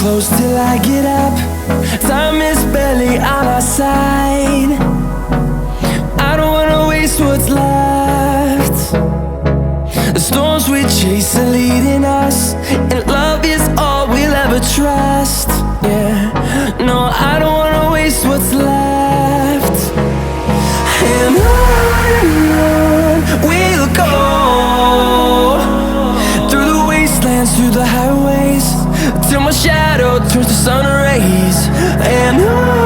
close till I get up. Time is barely on our side. I don't wanna waste what's left. The storms we chase are leading us, and love is all we'll ever trust. Yeah, no, I don't wanna waste what's left. And on we'll go, through the wastelands, through the highways, till my shadow turns to sun rays. And on